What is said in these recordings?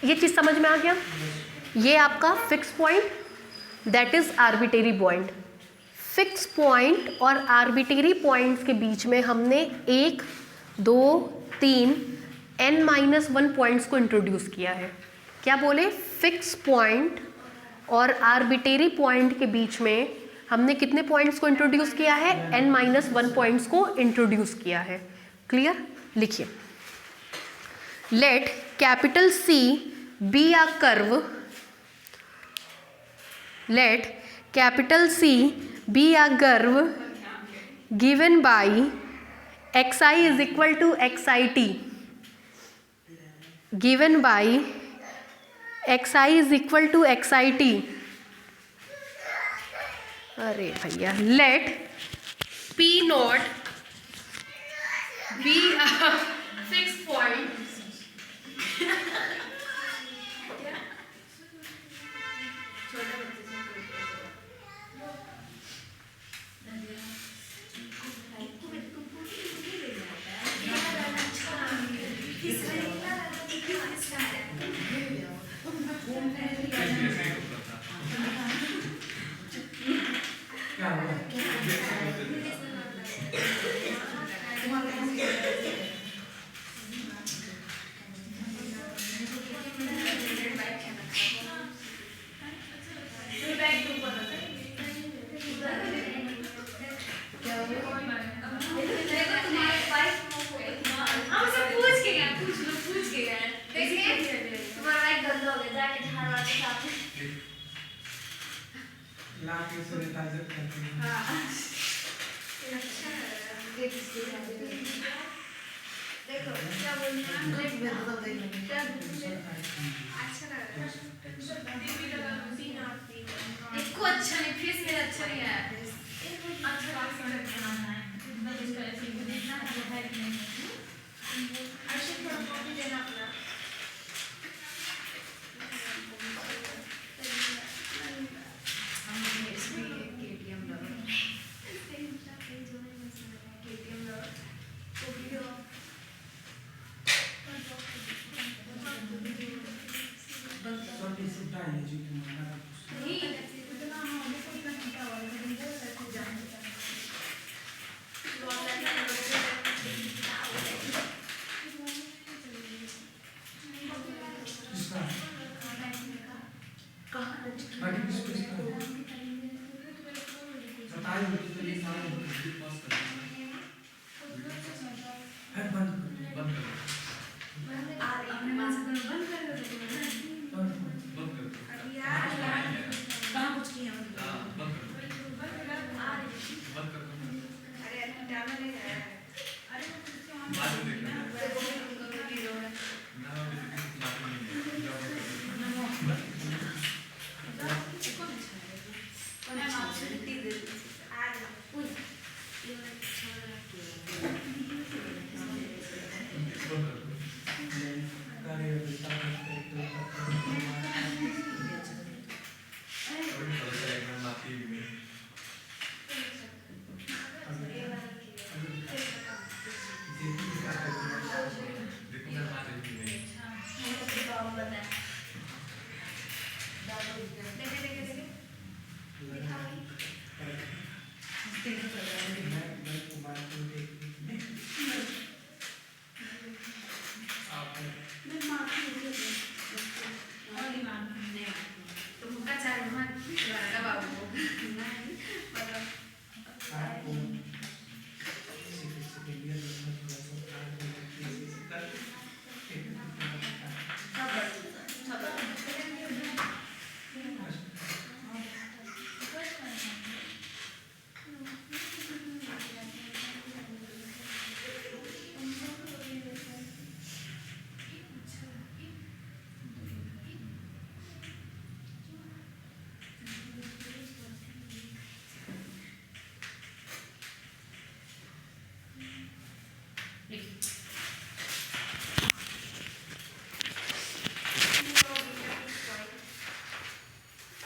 ये चीज़ समझ में आ गया। ये आपका fix point that is arbitrary point. Fix point और आर्बिट्रेरी पॉइंट्स के बीच में हमने 1 2 3 n-1 पॉइंट्स को इंट्रोड्यूस किया है। क्या बोले? फिक्स पॉइंट और आर्बिट्रेरी पॉइंट के बीच में हमने कितने पॉइंट्स को इंट्रोड्यूस किया है? n-1 पॉइंट्स को इंट्रोड्यूस किया है। क्लियर? लिखिए, let capital C be a curve, let capital C be a curve given by xi is equal to xit, given by xi is equal to xit। अरे भैया, let P naught be a fixed point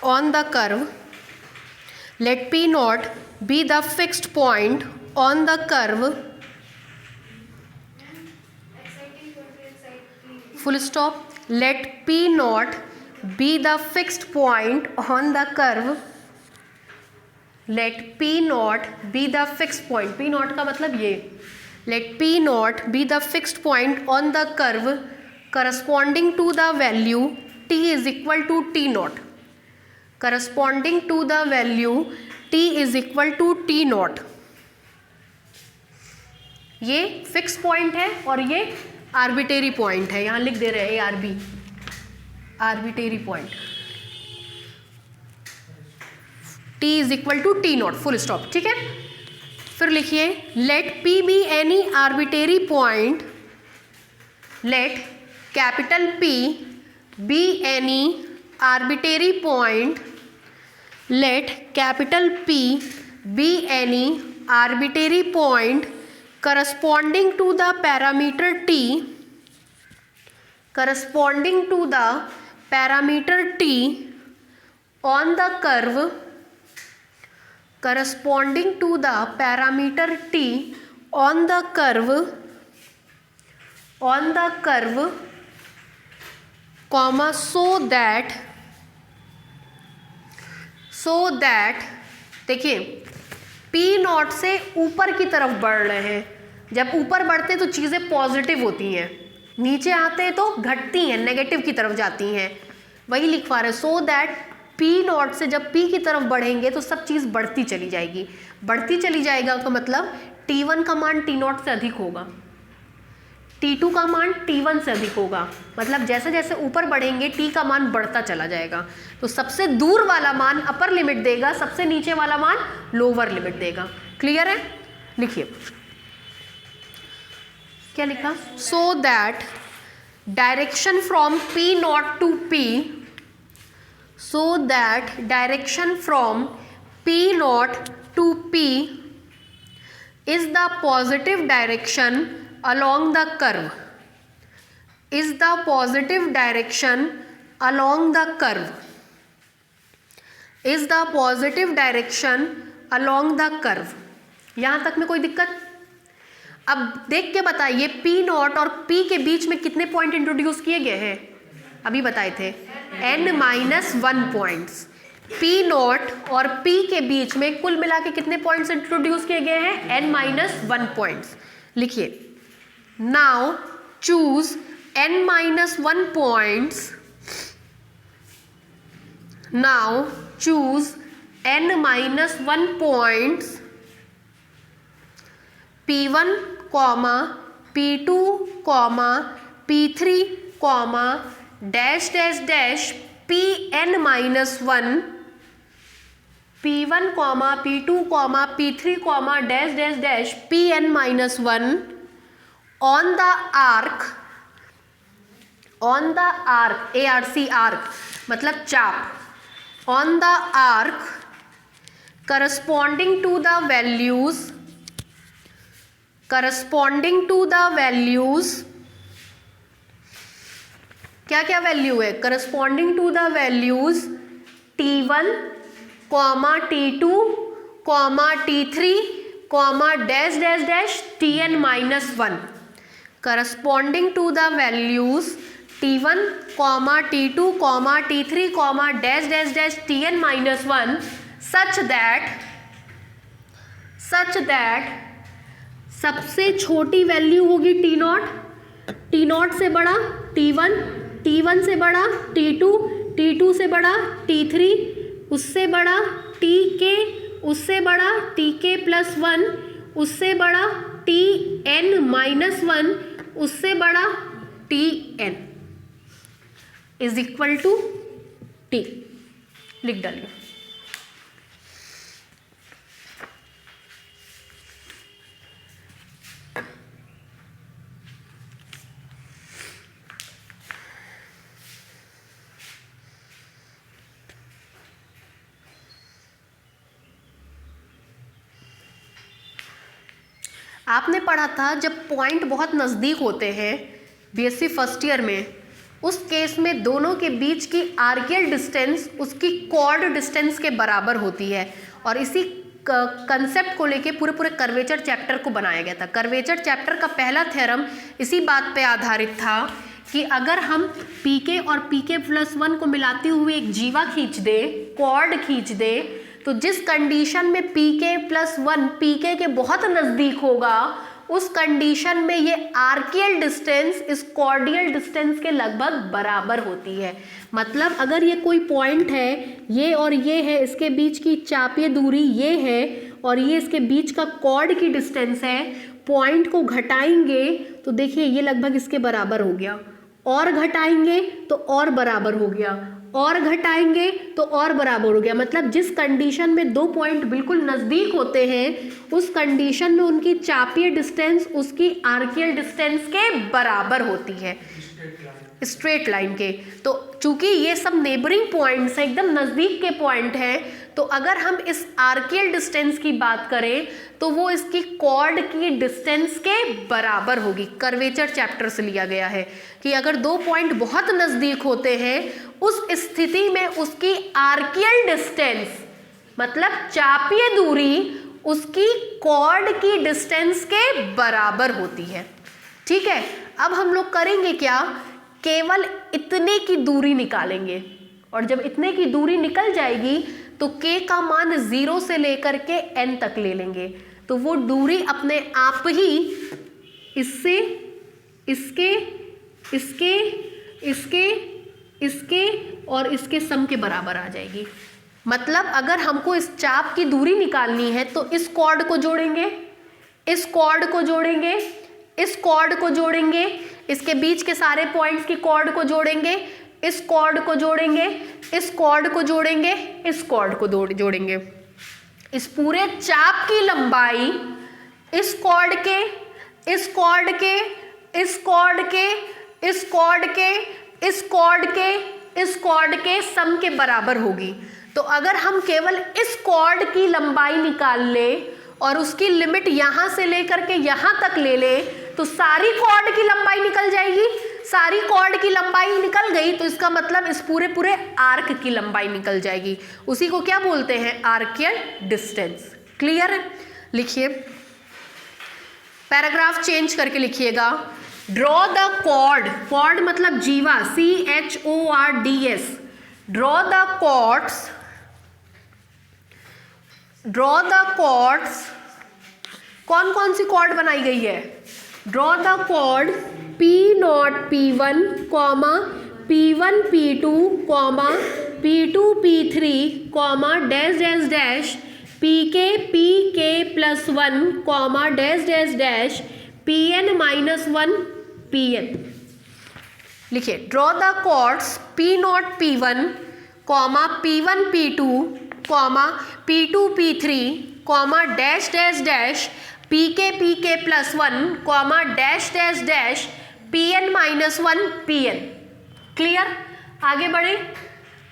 on the curve, let P naught be the fixed point on the curve full stop. Let P naught be the fixed point on the curve. Let P naught be the fixed point. P naught का मतलब ये. Let P naught be the fixed point on the curve corresponding to the value t is equal to t naught. Corresponding to the value t is equal to t naught. ये fix point है और ये arbitrary point है. यहाँ लिख दे रहे हैं ARB, arbitrary point. t is equal to t naught, full stop. ठीक है, फिर लिखिए let p be any arbitrary point. Let capital P be any arbitrary point. Let capital P be any arbitrary point corresponding to the parameter t, corresponding to the parameter t on the curve, corresponding to the parameter t on the curve, on the curve, comma so that देखिए P not से ऊपर की तरफ बढ़ रहे हैं. जब ऊपर बढ़ते हैं तो चीज़ें पॉजिटिव होती हैं, नीचे आते हैं तो घटती हैं, नेगेटिव की तरफ जाती हैं. वही लिखवा रहे सो दैट P नॉट से जब P की तरफ बढ़ेंगे तो सब चीज़ बढ़ती चली जाएगी. बढ़ती चली जाएगा का मतलब T1 का मान T नॉट से अधिक होगा, T2 का मान T1 से अधिक होगा. मतलब जैसे जैसे ऊपर बढ़ेंगे T का मान बढ़ता चला जाएगा. तो सबसे दूर वाला मान अपर लिमिट देगा, सबसे नीचे वाला मान लोअर लिमिट देगा. क्लियर है? लिखिए क्या लिखा. So that direction from P naught to P, so that direction from P naught to P is the positive direction along the curve, is the positive direction along the curve, is the positive direction along the curve. यहाँ तक में कोई दिक्कत? अब देख के बताइए P not और P के बीच में कितने पॉइंट इंट्रोड्यूस किए गए हैं. अभी बताए थे n-1 पॉइंट्स. P नॉट और P के बीच में कुल मिला के कितने पॉइंट्स इंट्रोड्यूस किए गए हैं? n-1 points. लिखिए now choose n-1 points. Now choose n-1 points P1, P2, P3, dash dash dash Pn-1, P1, P2, P3, dash dash dash Pn-1 on the arc, on the arc, ARC arc मतलब चाप, on the arc corresponding to the values, corresponding to the values, क्या क्या value है? Corresponding to the values T1, T2, T3, dash dash dash Tn-1. Corresponding to the values T1, T2, T3, dash dash dash Tn-1 such that सबसे छोटी value होगी T not, T not से बड़ा T1, T1 से बड़ा T2, T2 से बड़ा T3, उससे बड़ा Tk, उससे बड़ा Tk+1, उससे बड़ा Tn-1, उससे बड़ा Tn is equal to T. लिख डालिए. आपने पढ़ा था जब पॉइंट बहुत नज़दीक होते हैं बीएससी फर्स्ट ईयर में, उस केस में दोनों के बीच की आर्कियल डिस्टेंस उसकी कॉर्ड डिस्टेंस के बराबर होती है. और इसी कंसेप्ट को लेके पूरे कर्वेचर चैप्टर को बनाया गया था. कर्वेचर चैप्टर का पहला थ्योरम इसी बात पे आधारित था कि अगर हम pk और pk+1 को मिलाते हुए एक जीवा खींच दे, कॉर्ड खींच दे, तो जिस कंडीशन में pk+1 pk के बहुत नज़दीक होगा, उस कंडीशन में ये आर्कियल डिस्टेंस इस कॉर्डियल डिस्टेंस के लगभग बराबर होती है। मतलब अगर ये कोई पॉइंट है, ये और ये है, इसके बीच की चापीय दूरी ये है और ये इसके बीच का कॉर्ड की डिस्टेंस है, पॉइंट को घटाएंगे तो देखिए ये लगभग इसके बराबर हो गया, और घटाएंगे तो और बराबर हो गया, और घटाएंगे तो और बराबर हो गया। मतलब जिस कंडीशन में दो पॉइंट बिल्कुल नज़दीक होते हैं, उस कंडीशन में उनकी चापीय डिस्टेंस उसकी आर्कियल डिस्टेंस के बराबर होती है, स्ट्रेट लाइन के। तो चूंकि ये सब नेबरिंग पॉइंट्स हैं, एकदम नज़दीक के पॉइंट हैं, तो अगर हम इस आर्कियल डिस्टेंस की बात करें तो वो इसकी कॉर्ड की डिस्टेंस के बराबर होगी। कर्वेचर चैप्टर से लिया गया है कि अगर दो पॉइंट बहुत नज़दीक होते हैं, उस स्थिति में उसकी आर्कियल डिस्टेंस मतलब चापीय दूरी उसकी कॉर्ड की डिस्टेंस के बराबर होती है। ठीक है, अब हम लोग करेंगे क्या, केवल इतने की दूरी निकालेंगे, और जब इतने की दूरी निकल जाएगी तो k का मान 0 से लेकर के n तक ले लेंगे, तो वो दूरी अपने आप ही इससे इसके इसके इसके इसके और इसके सम के बराबर आ जाएगी। मतलब अगर हमको इस चाप की दूरी निकालनी है तो इस कॉर्ड को जोड़ेंगे, इस कॉर्ड को जोड़ेंगे, इस कॉर्ड को जोड़ेंगे, इसके बीच के सारे पॉइंट्स की कॉर्ड को जोड़ेंगे, इस कॉर्ड को जोड़ेंगे, इस कॉर्ड को जोड़ेंगे, इस कॉर्ड को जोड़ेंगे। इस पूरे चाप की लंबाई इस कॉर्ड के, इस कॉर्ड के, इस कॉर्ड के, इस कॉर्ड के, इस कॉर्ड के, इस कॉर्ड के सम के बराबर होगी। तो अगर हम केवल इस कॉर्ड की लंबाई निकाल लें और उसकी लिमिट यहाँ से लेकर के यहाँ तक ले लें, तो सारी कॉर्ड की लंबाई निकल जाएगी। सारी कॉर्ड की लंबाई निकल गई तो इसका मतलब इस पूरे आर्क की लंबाई निकल जाएगी। उसी को क्या बोलते हैं, आर्कियल डिस्टेंस। क्लियर है? लिखिए, पैराग्राफ चेंज करके लिखिएगा। ड्रॉ द कॉर्ड, कॉर्ड मतलब जीवा, CHORDS, draw the chords, draw the chords, कौन कौन सी कॉर्ड बनाई गई है, draw the chord P0 P1, P1 P2, P2 P3, dash dash dash PK PK+1, dash dash dash PN-1 PN। लिखिए, draw the chords P0 P1, P1 P2, P2 P3, dash dash dash PK PK+1, dash dash dash PN-1 PN। Clear? आगे बढ़े।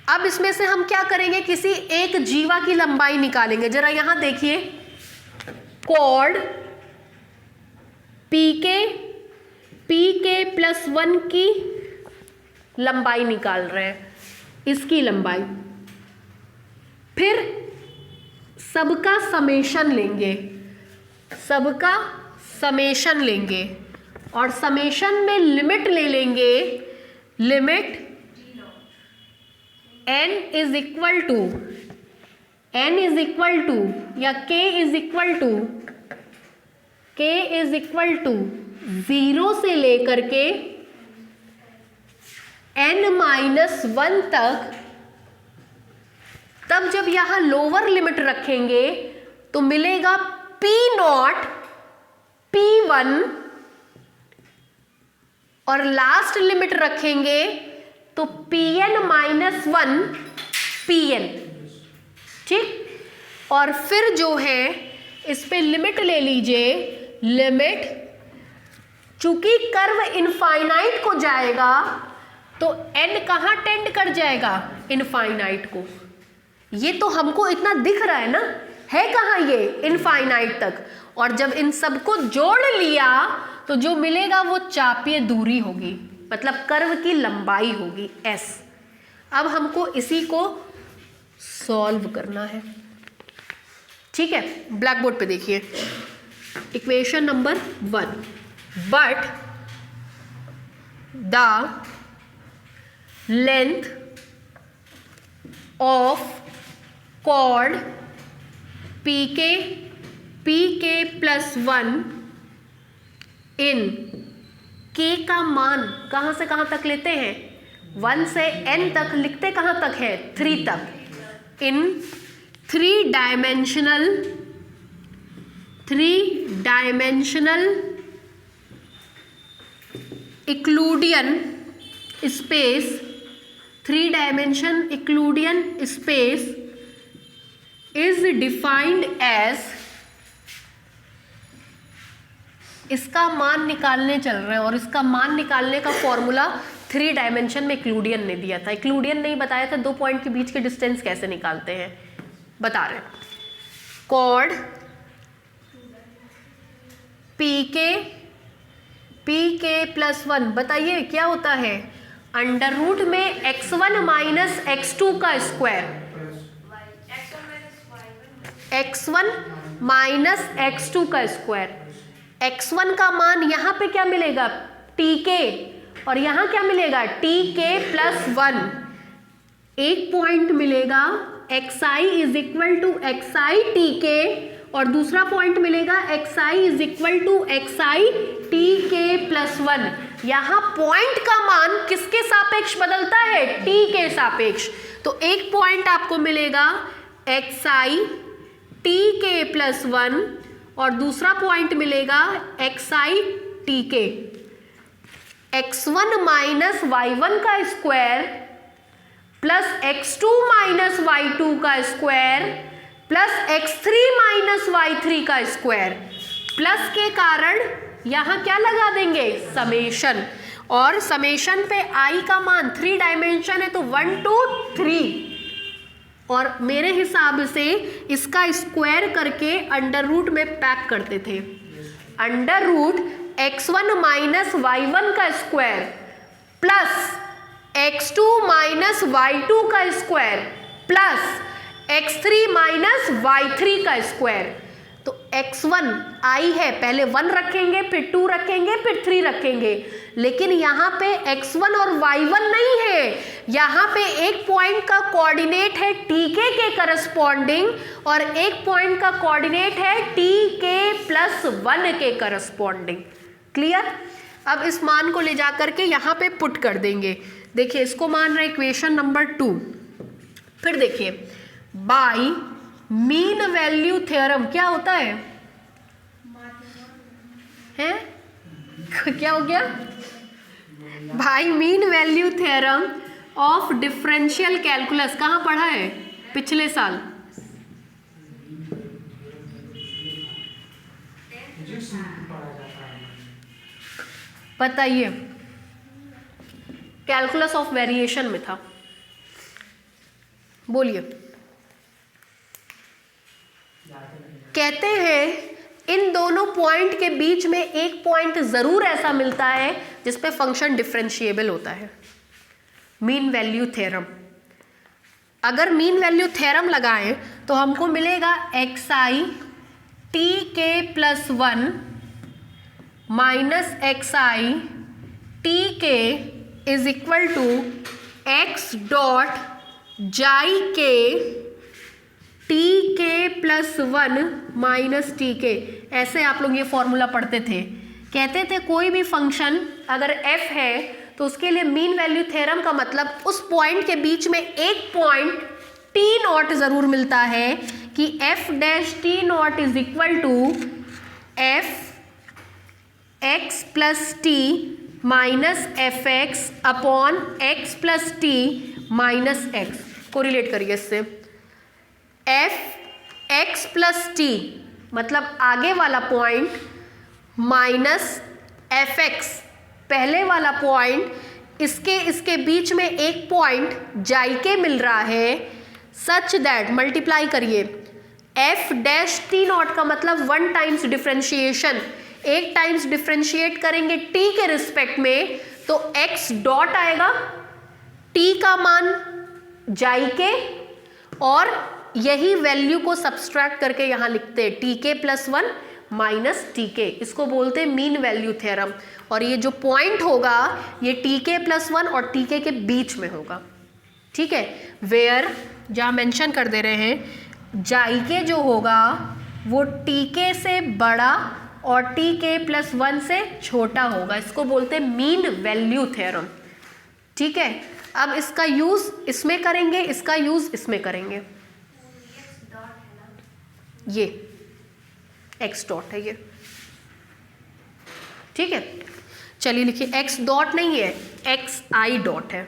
अब इसमें से हम क्या करेंगे, किसी एक जीवा की लंबाई निकालेंगे। जरा यहां देखिए, कॉर्ड PK+1 की लंबाई निकाल रहे हैं, इसकी लंबाई, फिर सबका समेशन लेंगे, सबका समेशन लेंगे और समेशन में लिमिट ले लेंगे, limit n is equal to या k इज इक्वल टू 0 से लेकर के n-1 तक। तब जब यहां लोअर लिमिट रखेंगे तो मिलेगा P0 P1 और लास्ट लिमिट रखेंगे तो Pn-1 Pn। ठीक, और फिर जो है इस पे लिमिट ले लीजिए, लिमिट, चूंकि कर्व इनफाइनाइट को जाएगा तो n कहां टेंड कर जाएगा, इनफाइनाइट को। ये तो हमको इतना दिख रहा है ना, है कहाँ ये, इनफाइनाइट तक। और जब इन सबको जोड़ लिया तो जो मिलेगा वो चापीय दूरी होगी, मतलब कर्व की लंबाई होगी s। अब हमको इसी को सॉल्व करना है। ठीक है, ब्लैक बोर्ड पे देखिए, equation number 1। But the length of chord PK plus 1 in k का मान कहाँ से कहाँ तक लेते हैं, 1 से n तक, लिखते कहाँ तक है, 3 तक, इन 3 dimensional Euclidean space, 3 dimension Euclidean space is defined as, इसका मान निकालने चल रहे हैं और इसका मान निकालने का फॉर्मूला 3 डायमेंशन में यूक्लिडियन ने दिया था। यूक्लिडियन नहीं बताया था 2 पॉइंट के बीच के डिस्टेंस कैसे निकालते हैं, बता रहे हैं। कॉर्ड पीके प्लस 1, बताइए क्या होता है, अंडर रूट में x1 माइनस x2 का स्क्वायर, x1 माइनस x2 का स्क्वायर। x1 का मान यहाँ पे क्या मिलेगा, tk, और यहाँ क्या मिलेगा, tk प्लस 1। एक पॉइंट मिलेगा xi is equal to xi tk, और दूसरा पॉइंट मिलेगा xi is equal to xi tk plus 1। यहाँ पॉइंट का मान किसके सापेक्ष बदलता है, t के सापेक्ष। तो एक पॉइंट आपको मिलेगा xi tk प्लस 1 और दूसरा पॉइंट मिलेगा xi tk। x1 minus y1 का square plus x2 minus y2 का square plus x3 minus y3 का स्क्वायर, प्लस के कारण यहाँ क्या लगा देंगे, समेशन, और समेशन पे i का मान 3 डायमेंशन है तो 1 2 3, और मेरे हिसाब से इसका स्क्वायर करके अंडर रूट में पैक करते थे। Under root x1 minus y1 का square plus x2 minus y2 का square plus x3 minus y3 का स्क्वायर। तो x1 i है, पहले 1 रखेंगे फिर 2 रखेंगे फिर 3 रखेंगे, लेकिन यहाँ पे x1 और y1 नहीं है, यहाँ पे एक पॉइंट का कोऑर्डिनेट है tk के करस्पॉन्डिंग और एक पॉइंट का कोऑर्डिनेट है tk प्लस 1 के करस्पॉन्डिंग। क्लियर। अब इस मान को ले जा करके यहाँ पे पुट कर देंगे। देखिए इसको मान रहे इक्वेशन नंबर 2। फिर देखिए बाय मीन वैल्यू थ्योरम क्या होता है, क्या हो गया, by mean value theorem of differential calculus, कहाँ पढ़ा है, पिछले साल, बताइए, कैलकुलस ऑफ वेरिएशन में था, बोलिए। कहते हैं इन दोनों पॉइंट के बीच में एक पॉइंट जरूर ऐसा मिलता है जिस पे फंक्शन डिफरेंशिएबल होता है, मीन वैल्यू थ्योरम। अगर मीन वैल्यू थ्योरम लगाएं तो हमको मिलेगा xi tk plus 1 minus xi tk is equal to x dot xi के tk प्लस 1 माइनस tk। ऐसे आप लोग ये फॉर्मूला पढ़ते थे। कहते थे कोई भी फंक्शन अगर f है तो उसके लिए मीन वैल्यू थ्योरम का मतलब उस पॉइंट के बीच में एक पॉइंट t नॉट जरूर मिलता है कि f dash t naught is equal to f x plus t minus f x upon x plus t minus x. को रिलेट करिए इससे, एफ एक्स प्लस टी मतलब आगे वाला पॉइंट माइनस एफ एक्स पहले वाला पॉइंट, इसके बीच में एक पॉइंट जाइके मिल रहा है सच दैट, मल्टीप्लाई करिए, एफ डैश टी नॉट का मतलब 1 टाइम्स डिफरेंशिएशन, एक टाइम्स डिफरेंशिएट करेंगे टी के रिस्पेक्ट में तो एक्स डॉट आएगा, टी का मान जाइके, और यही वैल्यू को सब्सट्रैक्ट करके यहाँ लिखते हैं टी के प्लस 1 माइनस टी के, इसको बोलते हैं मीन वैल्यू थ्योरम। और ये जो पॉइंट होगा ये टी के प्लस 1 और टी के बीच में होगा, ठीक है। वेयर, जहाँ मेंशन कर दे रहे हैं, जाइके जो होगा वो टी के से बड़ा और टी के प्लस 1 से छोटा होगा, इसको बोलते हैं मीन वैल्यू थ्योरम, ठीक है। अब इसका यूज इसमें करेंगे, इसका यूज इसमें करेंगे। ये एक्स डॉट है ये, ठीक है। चलिए लिखिए, एक्स डॉट नहीं है, एक्स आई डॉट है,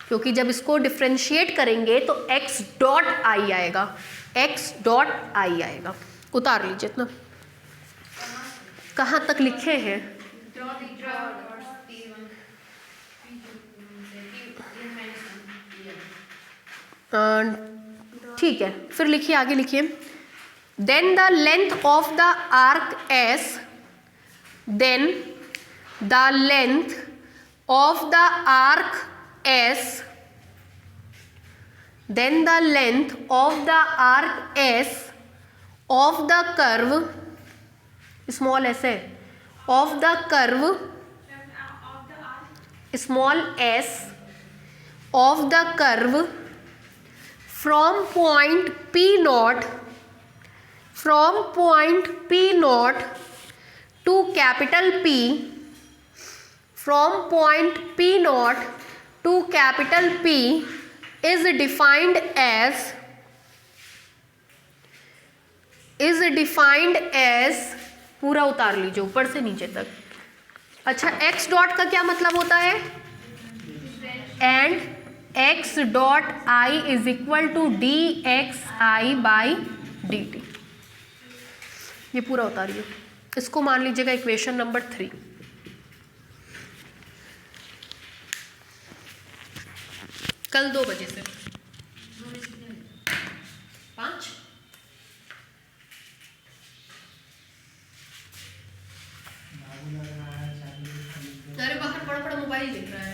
क्योंकि जब इसको डिफ्रेंशिएट करेंगे तो एक्स डॉट आई आएगा, एक्स डॉट आई आएगा। उतार लीजिए इतना, कहाँ तक लिखे हैं? ठीक है, फिर लिखिए, आगे लिखिए। Then the length of the arc s, then the length of the arc S, then the length of the arc S of the curve, small s है, of the curve small s of the curve from point P naught, from point P naught to capital P, from point P naught to capital P is defined as पूरा उतार लीजिए ऊपर से नीचे तक। अच्छा, x dot का क्या मतलब होता है? And x dot i is equal to dxi by dt, ये पूरा उतारिए। इसको मान लीजिएगा इक्वेशन नंबर 3। कल 2 बजे से 5। अरे बाहर बड़ा बड़ा मोबाइल दिख रहा है।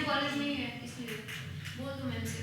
कॉलेज में है इसलिए बोल दो मैम से।